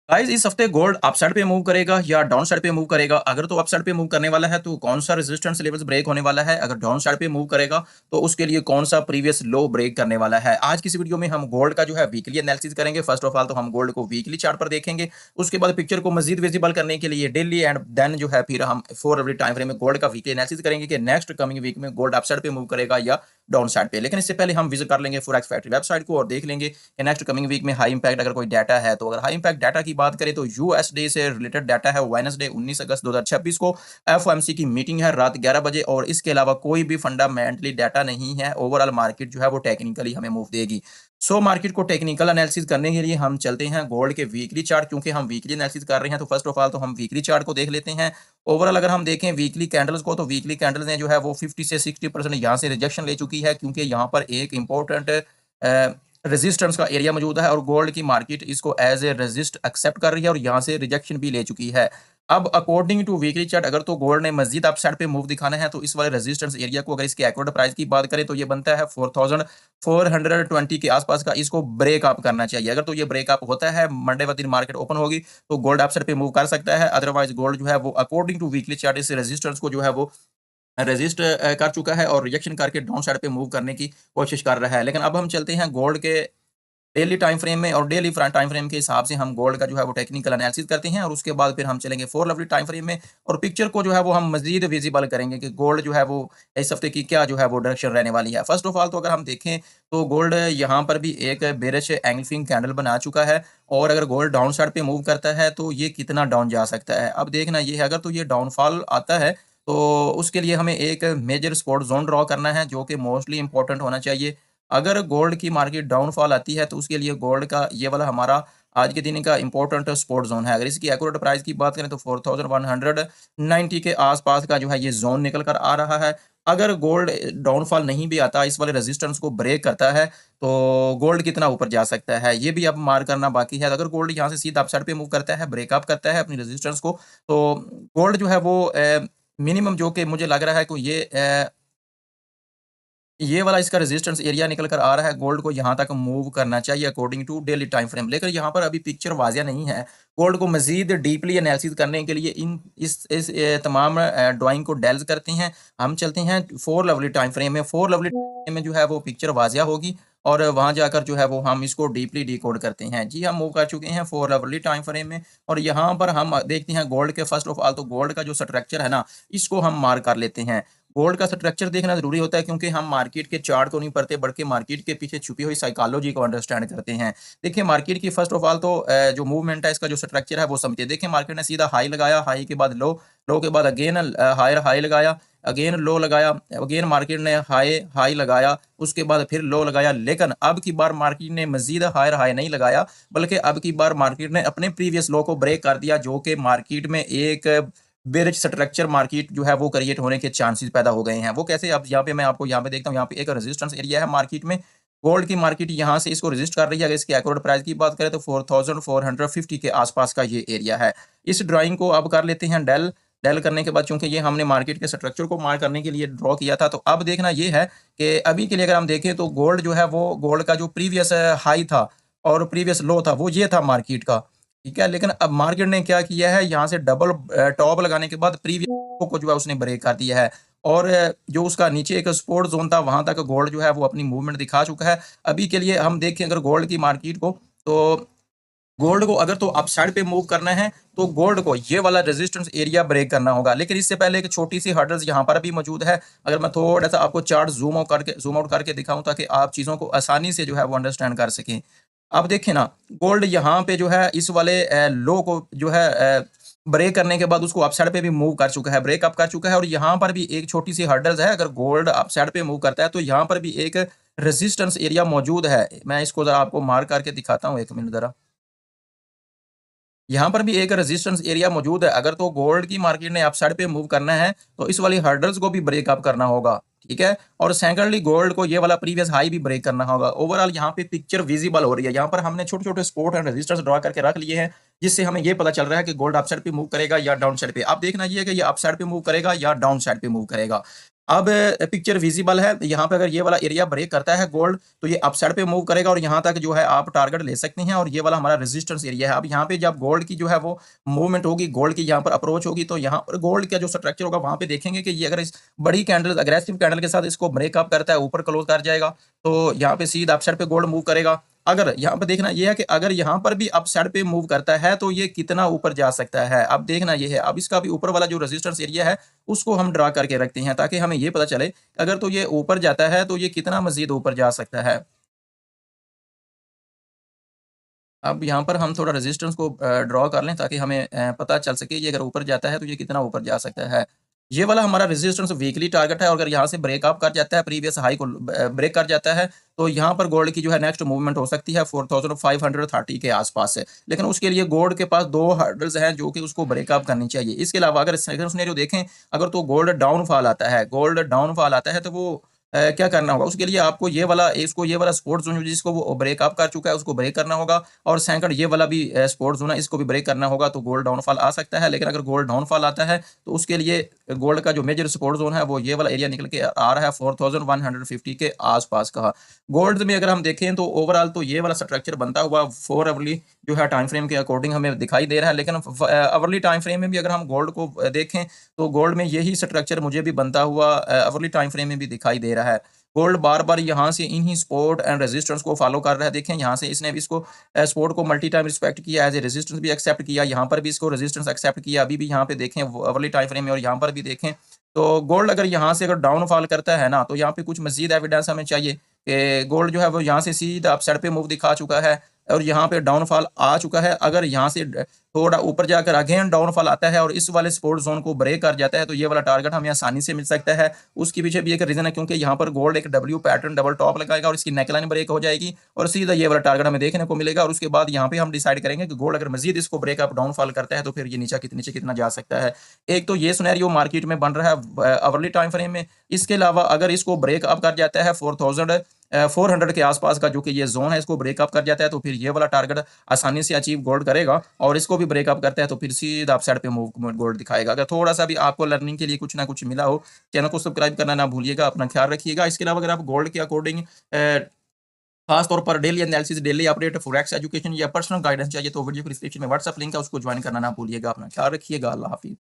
Guys इस हफ्ते gold up side पे मूव करेगा या डाउन साइड पे मूव करेगा? अगर तो अप साइड पे मूव करने वाला है तो कौन सा रेजिस्टेंस लेवल्स ब्रेक होने वाला है? अगर डाउन साइड पे मूव करेगा तो उसके लिए कौन सा प्रीवियस लो ब्रेक करने वाला है? आज की इस वीडियो में हम गोल्ड का जो है वीकली एनालिसिस करेंगे। फर्स्ट ऑफ ऑल तो हम गोल्ड को वीकली चार्ट पर देखेंगे। उसके बाद पिक्चर को मजीद विजिबल करने के लिए डेली एंड देन जो है फिर हम 4 आवर टाइम फ्रेम में गोल्ड का वीकली एनालिसिस करेंगे कि नेक्स्ट कमिंग वीक में गोल्ड अप साइड पे मूव करेगा या डाउन साइड पे। लेकिन इससे पहले हम विजिट कर लेंगे फॉरेक्स फैक्ट्री वेबसाइट को और देख लेंगे कि नेक्स्ट कमिंग वीक में हाई इंपैक्ट अगर कोई डाटा है तो अगर हाई इंपैक्ट डाटा की बात करें तो यूएसडे से रिलेटेड डाटा है वेडनेसडे 19 अगस्त 2026 को एफओएमसी की मीटिंग है रात 11 बजे और इसके अलावा कोई भी फंडामेंटली डाटा नहीं है। ओवरऑल मार्केट जो है वो टेक्निकली हमें मूव देगी। सो मार्केट को टेक्निकल एनालिसिस करने के लिए हम चलते हैं गोल्ड के वीकली चार्ट। क्योंकि हम वीकली एनालिसिस कर रहे हैं तो फर्स्ट ऑफ ऑल तो हम वीकली चार्ट को देख लेते हैं। ओवरऑल अगर हम देखें वीकली कैंडल्स को तो वीकली कैंडल्स ने जो है वो 50 से 60% यहाँ से रिजेक्शन ले चुकी है। क्योंकि यहाँ पर एक इंपॉर्टेंट रेजिस्टेंस का एरिया मौजूद है और गोल्ड की मार्केट इसको एज ए रेजिस्ट एक्सेप्ट कर रही है और यहाँ से रिजेक्शन भी ले चुकी है। अब अकॉर्डिंग टू वीकली चार्ट अगर तो गोल्ड ने मजीद अपसाइड पे मूव दिखाना है तो इस वाले रेजिस्टेंस एरिया को अगर इसके एक्यूरेट प्राइस की बात करें तो ये बनता है 4420 के आसपास का। इसको ब्रेक अप करना चाहिए। अगर तो ये ब्रेक अप होता है मंडे वाले दिन मार्केट ओपन होगी तो गोल्ड अपसाइड पे मूव कर सकता है। अदरवाइज गोल्ड जो है वो अकॉर्डिंग टू वीकली चार्ट इस रेजिस्टेंस को जो है वो रेजिस्ट कर चुका है और रिजेक्शन करके डाउन साइड पे मूव करने की कोशिश कर रहा है। लेकिन अब हम चलते हैं गोल्ड के डेली टाइम फ्रेम में और डेली टाइम फ्रेम के हिसाब से हम गोल्ड का जो है वो टेक्निकल एनालिसिस करते हैं और उसके बाद फिर हम चलेंगे 4 लवली टाइम फ्रेम में और पिक्चर को जो है वो हम मजीद विजिबल करेंगे कि गोल्ड जो है वो इस हफ्ते की क्या जो है वो डायरेक्शन रहने वाली है। फर्स्ट ऑफ ऑल तो अगर हम देखें तो गोल्ड यहाँ पर भी एक बेरिश एंगल्फिंग कैंडल बना चुका है और अगर गोल्ड डाउन साइड पे मूव करता है तो ये कितना डाउन जा सकता है। अब देखना ये है अगर तो ये डाउनफॉल आता है तो उसके लिए हमें एक मेजर सपोर्ट जोन ड्रॉ करना है जो कि मोस्टली इंपॉर्टेंट होना चाहिए। अगर गोल्ड की मार्केट डाउनफॉल आती है तो उसके लिए गोल्ड का ये वाला हमारा आज के दिन का इंपॉर्टेंट सपोर्ट जोन है। अगर इसकी एक्यूरेट प्राइस की बात करें तो 4190 के आसपास का जो है ये जोन निकल कर आ रहा है। अगर गोल्ड डाउनफॉल नहीं भी आता इस वाले रेजिस्टेंस को ब्रेक करता है तो गोल्ड कितना ऊपर जा सकता है ये भी अब मार्क करना बाकी है। अगर गोल्ड यहाँ से सीधा अपसाइड पे मूव करता है ब्रेकअप करता है अपनी रेजिस्टेंस को तो गोल्ड जो है वो मिनिमम जो कि मुझे लग रहा है कि ये वाला इसका रेजिस्टेंस एरिया निकल कर आ रहा है। गोल्ड को यहाँ तक मूव करना चाहिए according to daily time frame. लेकिन यहाँ पर अभी पिक्चर वाजिया नहीं है। गोल्ड को मजीद डीपली एनालिसिस करने के लिए इन इस तमाम ड्राइंग को डेल्स करते हैं। हम चलते हैं 4 लवली टाइम फ्रेम में। 4 लवली टाइम में जो है वो पिक्चर वाजिया होगी और वहां जाकर जो है वो हम इसको डीपली डिकोड करते हैं। जी हम मूव कर चुके हैं 4 लवली टाइम फ्रेम में और यहाँ पर हम देखते हैं गोल्ड के फर्स्ट ऑफ ऑल तो गोल्ड का जो स्ट्रक्चर है ना इसको हम मार्क कर लेते हैं। गोल्ड का स्ट्रक्चर देखना ज़रूरी होता है क्योंकि हम मार्केट के चार्ट को नहीं पढ़ते बल्कि मार्केट के पीछे छुपी हुई साइकोलॉजी को अंडरस्टैंड करते हैं। देखिए मार्केट की फर्स्ट ऑफ ऑल तो जो मूवमेंट है इसका जो स्ट्रक्चर है वो समझिए। देखिए मार्केट ने सीधा हाई लगाया, हाई के बाद लो, लो के बाद अगेन हायर हाई लगाया, अगेन लो लगाया, अगेन मार्केट ने हाई हाई लगाया, उसके बाद फिर लो लगाया। लेकिन अब की बार मार्केट ने मजीद हायर हाई नहीं लगाया बल्कि अब की बार मार्केट ने अपने प्रीवियस लो को ब्रेक कर दिया जो कि मार्केट में एक बेरिश स्ट्रक्चर मार्केट जो है वो क्रिएट होने के चांसेस पैदा हो गए हैं। वो कैसे? अब यहाँ पे मैं आपको यहाँ पे देखता हूँ यहाँ पे एक रेजिस्टेंस एरिया है मार्केट में। गोल्ड की मार्केट यहाँ से इसको रेजिस्ट कर रही है। अगर इसकी एक्यूरेट प्राइस की बात करें तो 4450 के आसपास का ये एरिया है। इस ड्राइंग को अब कर लेते हैं डेल। डेल करने के बाद चूंकि ये हमने मार्केट के स्ट्रक्चर को मार्क करने के लिए ड्रॉ किया था तो अब देखना ये है कि अभी के लिए अगर हम देखें तो गोल्ड जो है वो गोल्ड का जो प्रीवियस हाई था और प्रीवियस लो था वो ये था मार्केट का। ठीक है, लेकिन अब मार्केट ने क्या किया है यहाँ से डबल टॉप लगाने के बाद प्रीवियस को जो है उसने ब्रेक कर दिया है और जो उसका नीचे एक सपोर्ट जोन था वहां तक गोल्ड जो है वो अपनी मूवमेंट दिखा चुका है। अभी के लिए हम देखें अगर गोल्ड की मार्केट को तो गोल्ड को अगर तो अपसाइड पे मूव करना है तो गोल्ड को ये वाला रेजिस्टेंस एरिया ब्रेक करना होगा। लेकिन इससे पहले एक छोटी सी हर्डल्स यहाँ पर भी मौजूद है। अगर मैं थोड़ा सा आपको चार्ट जूम आउट करके दिखाऊं ताकि आप चीज़ों को आसानी से जो है वो अंडरस्टैंड कर सकें। अब देखिए ना गोल्ड यहाँ पे जो है इस वाले लो को जो है ब्रेक करने के बाद उसको अपसाइड पे भी मूव कर चुका है, ब्रेक अप कर चुका है और यहाँ पर भी एक छोटी सी हर्डल्स है। अगर गोल्ड अपसाइड पे मूव करता है तो यहाँ पर भी एक रेजिस्टेंस एरिया मौजूद है। मैं इसको जरा आपको मार्क करके दिखाता हूँ, एक मिनट जरा। यहाँ पर भी एक रेजिस्टेंस एरिया मौजूद है। अगर तो गोल्ड की मार्केट ने अपसाइड पे मूव करना है तो इस वाली हर्डल्स को भी ब्रेक अप करना होगा। ठीक है, और सेकेंडली गोल्ड को ये वाला प्रीवियस हाई भी ब्रेक करना होगा। ओवरऑल यहाँ पे पिक्चर विजिबल हो रही है। यहाँ पर हमने छोटे छोटे सपोर्ट एंड रेजिस्टेंस ड्रॉ करके रख लिए हैं जिससे हमें ये पता चल रहा है कि गोल्ड अपसाइड पे मूव करेगा या डाउन साइड पे। अब देखना ये है कि ये अपसाइड पे मूव करेगा या डाउन साइड पे मूव करेगा। अब पिक्चर विजिबल है, यहाँ पे अगर ये वाला एरिया ब्रेक करता है गोल्ड, तो ये अप साइड पे मूव करेगा और यहाँ तक जो है आप टारगेट ले सकते हैं, और ये वाला हमारा रेजिस्टेंस एरिया है। अब यहाँ पे जब गोल्ड की जो है वो मूवमेंट होगी, गोल्ड की यहाँ पर अप्रोच होगी, तो यहाँ पर गोल्ड का जो स्ट्रक्चर होगा वहाँ पे देखेंगे कि ये अगर इस बड़ी कैंडल अग्रेसिव कैंडल के साथ इसको ब्रेकअप करता है, ऊपर क्लोज कर जाएगा, तो यहाँ पे सीधा अप साइड पे गोल्ड मूव करेगा। अगर यहाँ पे देखना ये है कि अगर यहाँ पर भी अप साइड पे मूव करता है तो ये कितना ऊपर जा सकता है। अब देखना ये है, अब इसका भी ऊपर वाला जो रेजिस्टेंस एरिया है उसको हम ड्रा करके रखते हैं, ताकि हमें ये पता चले अगर तो ये ऊपर जाता है तो ये कितना मज़ीद ऊपर जा सकता है। अब यहाँ पर हम थोड़ा रेजिस्टेंस को ड्रॉ कर लें, ताकि हमें पता चल सके ये अगर ऊपर जाता है तो ये कितना ऊपर जा सकता है। ये वाला हमारा रेजिस्टेंस वीकली टारगेट है, और अगर यहाँ से ब्रेकअप कर जाता है, प्रीवियस हाई को ब्रेक कर जाता है, तो यहाँ पर गोल्ड की जो है नेक्स्ट मूवमेंट हो सकती है 4530 के आसपास से। लेकिन उसके लिए गोल्ड के पास 2 हर्डल्स हैं जो कि उसको ब्रेकअप करनी चाहिए। इसके अलावा अगर सेकंड सिनेरियो देखें, अगर तो गोल्ड डाउनफॉल आता है तो वो क्या करना होगा? उसके लिए आपको ये वाला सपोर्ट ज़ोन जिसको वो ब्रेकअप कर चुका है उसको ब्रेक करना होगा, और सेकंड ये वाला भी सपोर्ट ज़ोन है, इसको भी ब्रेक करना होगा, तो गोल्ड डाउनफॉल आ सकता है। लेकिन अगर गोल्ड डाउनफॉल आता है तो उसके लिए गोल्ड का जो मेजर सपोर्ट ज़ोन है वो ये वाला एरिया निकल के आ रहा है 4150 के आसपास का। गोल्ड में अगर हम देखें तो ओवरऑल तो ये वाला स्ट्रक्चर बनता हुआ 4 अवर्ली जो है टाइम फ्रेम के अकॉर्डिंग हमें दिखाई दे रहा है। लेकिन अवर्ली टाइम फ्रेम में भी अगर हम गोल्ड को देखें, तो गोल्ड में यही स्ट्रक्चर मुझे भी बनता हुआ अवर्ली टाइम फ्रेम में भी दिखाई दे रहा है। गोल्ड बार-बार यहाँ से इन्हीं सपोर्ट एंड रेजिस्टेंस को फॉलो कर रहा है। देखें यहाँ से इसने भी इसको सपोर्ट को मल्टी टाइम रिस्पेक्ट किया, एज़ ए रेजिस्टेंस भी एक्सेप्ट किया, यहाँ पर भी इसको रेजिस्टेंस एक्सेप्ट किया। अभी भी यहाँ पे देखें अवर्ली टाइम फ्रेम में, और यहाँ पर भी देखें, तो गोल्ड अगर यहाँ से अगर डाउनफॉल करता है ना, तो यहाँ पे कुछ मज़ीद एविडेंस हमें चाहिए कि गोल्ड जो है वो यहाँ से सीधा अपसाइड पे मूव दिखा चुका है, और यहाँ पे डाउनफॉल आ चुका है। अगर यहाँ से थोड़ा ऊपर जाकर अगेन डाउनफॉल आता है और इस वाले सपोर्ट ज़ोन को ब्रेक कर जाता है, तो ये वाला टारगेट हमें आसानी से मिल सकता है। उसके पीछे भी एक रीज़न है, क्योंकि यहाँ पर गोल्ड एक डब्ल्यू पैटर्न डबल टॉप लगाएगा और इसकी नेकलाइन ब्रेक हो जाएगी, और सीधा ये वाला टारगेट हमें देखने को मिलेगा, और उसके बाद यहाँ पे हम डिसाइड करेंगे कि गोल्ड अगर मज़ीद इसको ब्रेकअप डाउनफॉल करता है तो फिर ये नीचे कितना जा सकता है। एक तो ये सिनेरियो मार्केट में बन रहा है अवर्ली टाइम फ्रेम में। इसके अलावा अगर इसको ब्रेकअप कर जाता है 4,400 के आसपास का जो कि ये ज़ोन है, इसको ब्रेकअप कर जाता है, तो फिर ये वाला टारगेट आसानी से अचीव गोल्ड करेगा, और इसको भी ब्रेकअप करता है तो फिर सीधा अप साइड पे मूव गोल्ड दिखाएगा। अगर थोड़ा-सा भी आपको लर्निंग के लिए कुछ ना कुछ मिला हो, चैनल को सब्सक्राइब करना ना भूलिएगा। अपना ख्याल रखिएगा। इसके अलावा अगर आप गोल्ड के अकॉर्डिंग खास तौर पर daily analysis, daily update, forex education या पर्सनल गाइडेंस चाहिए, तो वीडियो के डिस्क्रिप्शन में व्हाट्सएप लिंक है, उसको ज्वाइन करना ना भूलिएगा। अपना ख्याल रखिएगा। अल्लाह हाफ़िज़।